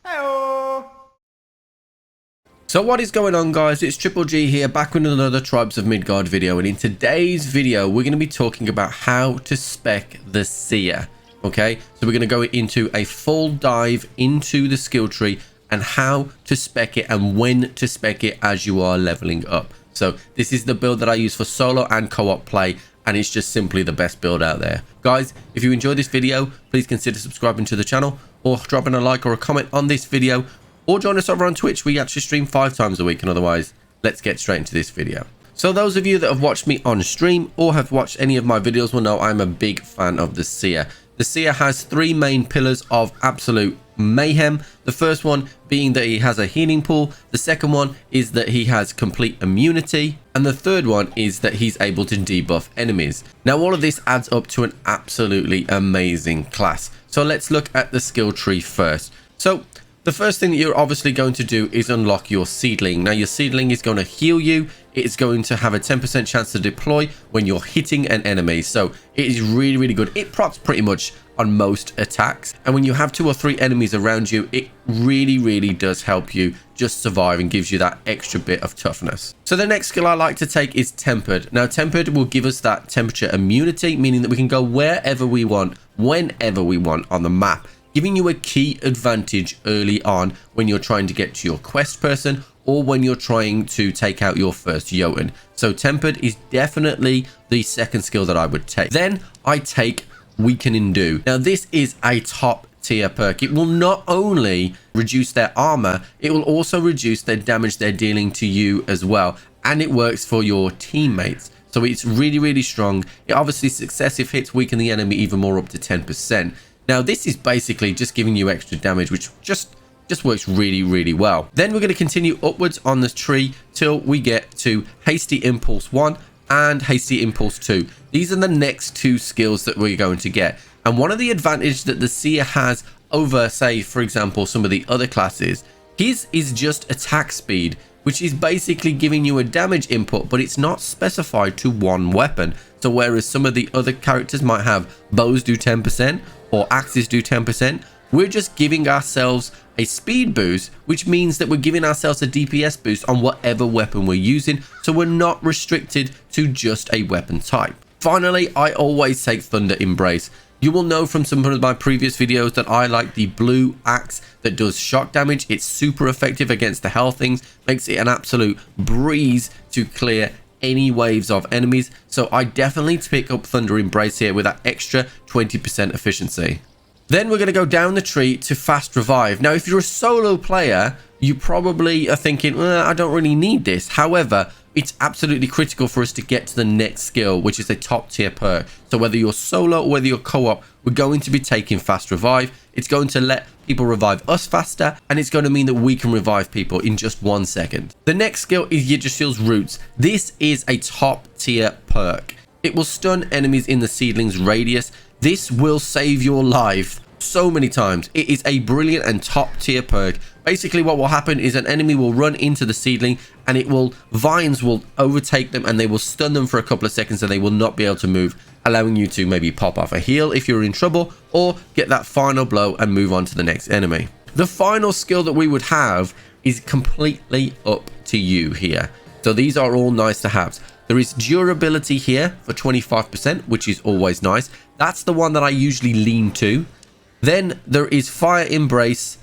Hello. So what is going on, guys? It's Triple G here, back with another Tribes of Midgard video, and in today's video we're going to be talking about how to spec the Seer. Okay, so we're going to go into a full dive into the skill tree and how to spec it and when to spec it as you are leveling up. So this is the build that I use for solo and co-op play, and it's just simply the best build out there. Guys, if you enjoyed this video, please consider subscribing to the channel or dropping a like or a comment on this video, or join us over on Twitch. We actually stream 5 times a week. And otherwise, let's get straight into this video. So those of you that have watched me on stream or have watched any of my videos will know I'm a big fan of the Seer. The Seer has 3 main pillars of absolute mayhem. The first one being that he has a healing pool. The second one is that he has complete immunity. And the third one is that he's able to debuff enemies. Now all of this adds up to an absolutely amazing class. So let's look at the skill tree first. So the first thing that you're obviously going to do is unlock your Seedling. Now your Seedling is going to heal you. It's going to have a 10% chance to deploy when you're hitting an enemy. So it is really, really good. It procs pretty much on most attacks. And when you have 2 or 3 enemies around you, it really, really does help you just survive and gives you that extra bit of toughness. So the next skill I like to take is Tempered. Now Tempered will give us that temperature immunity, meaning that we can go wherever we want, whenever we want on the map, giving you a key advantage early on when you're trying to get to your quest person or when you're trying to take out your first Jotun. So Tempered is definitely the second skill that I would take. Then I take Weaken and Do. Now this is a top tier perk. It will not only reduce their armor, it will also reduce their damage they're dealing to you as well. And it works for your teammates. So it's really, really strong. It obviously successive hits weaken the enemy even more, up to 10%. Now this is basically just giving you extra damage, which just works really, really well. Then we're going to continue upwards on this tree till we get to Hasty Impulse 1 and Hasty Impulse 2. These are the next 2 skills that we're going to get. And one of the advantages that the Seer has over, say, for example, some of the other classes, his is just attack speed, which is basically giving you a damage input, but it's not specified to one weapon. So whereas some of the other characters might have bows do 10% or axes do 10%, we're just giving ourselves a speed boost, which means that we're giving ourselves a DPS boost on whatever weapon we're using. So we're not restricted to just a weapon type. Finally, I always take Thunderbrace. You will know from some of my previous videos that I like the blue axe that does shock damage. It's super effective against the hell things, makes it an absolute breeze to clear any waves of enemies. So I definitely pick up Thunderbrace here with that extra 20% efficiency. Then we're going to go down the tree to Fast Revive. Now if you're a solo player, you probably are thinking, well, I don't really need this. However, it's absolutely critical for us to get to the next skill, which is a top tier perk. So whether you're solo or whether you're co-op, we're going to be taking Fast Revive. It's going to let people revive us faster, and it's going to mean that we can revive people in just 1 second. The next skill is Yggdrasil's Roots. This is a top tier perk. It will stun enemies in the Seedling's radius. This will save your life so many times. It is a brilliant and top tier perk. Basically what will happen is an enemy will run into the Seedling and vines will overtake them and they will stun them for a couple of seconds and they will not be able to move, allowing you to maybe pop off a heal if you're in trouble or get that final blow and move on to the next enemy. The final skill that we would have is completely up to you here. So these are all nice to have. There is durability here for 25%, which is always nice. That's the one that I usually lean to. Then there is Fire Embrace,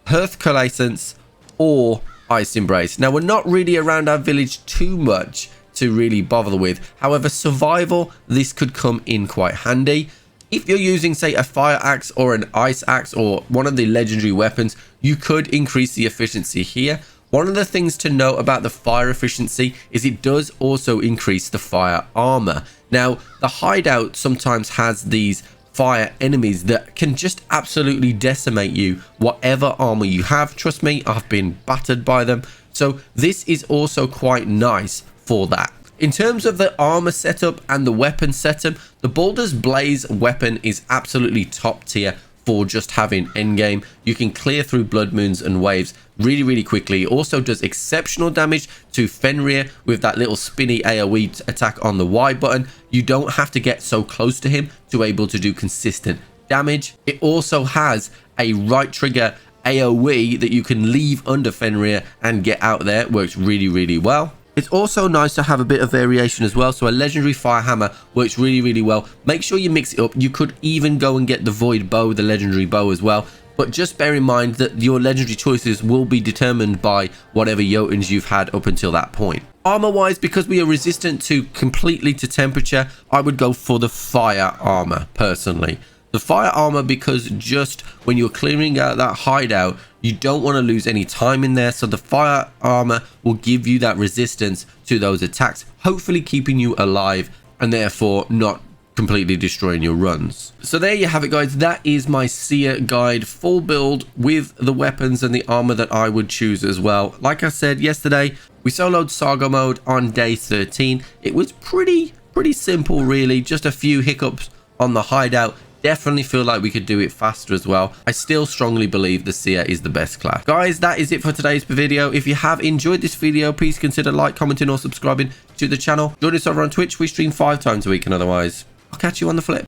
Hearth Coalescence, or Ice Embrace. Now we're not really around our village too much to really bother with. However, survival, this could come in quite handy. If you're using, say, a fire axe or an ice axe or one of the legendary weapons, you could increase the efficiency here. One of the things to note about the fire efficiency is it does also increase the fire armor. Now, the hideout sometimes has these fire enemies that can just absolutely decimate you, whatever armor you have. Trust me, I've been battered by them. So this is also quite nice for that. In terms of the armor setup and the weapon setup, the Baldur's Blaze weapon is absolutely top tier for just having endgame. You can clear through blood moons and waves really, really quickly. It also does exceptional damage to Fenrir with that little spinny AoE attack on the Y button. You don't have to get so close to him to able to do consistent damage. It also has a right trigger AoE that you can leave under Fenrir and get out there. It works really, really well. It's also nice to have a bit of variation as well. So a legendary fire hammer works really, really well. Make sure you mix it up. You could even go and get the void bow, the legendary bow as well. But just bear in mind that your legendary choices will be determined by whatever Jotuns you've had up until that point. Armor wise, because we are resistant completely to temperature, I would go for the fire armor personally. The fire armor, because just when you're clearing out that hideout, you don't want to lose any time in there. So the fire armor will give you that resistance to those attacks, hopefully keeping you alive and therefore not completely destroying your runs. So there you have it, guys. That is my Seer guide, full build with the weapons and the armor that I would choose as well. Like I said yesterday, we soloed Saga mode on day 13. It was pretty simple, really. Just a few hiccups on the hideout. Definitely feel like we could do it faster as well. I still strongly believe the Seer is the best class. Guys, that is it for today's video. If you have enjoyed this video, please consider like, commenting or subscribing to the channel. Join us over on Twitch. We stream 5 times a week, and otherwise I'll catch you on the flip.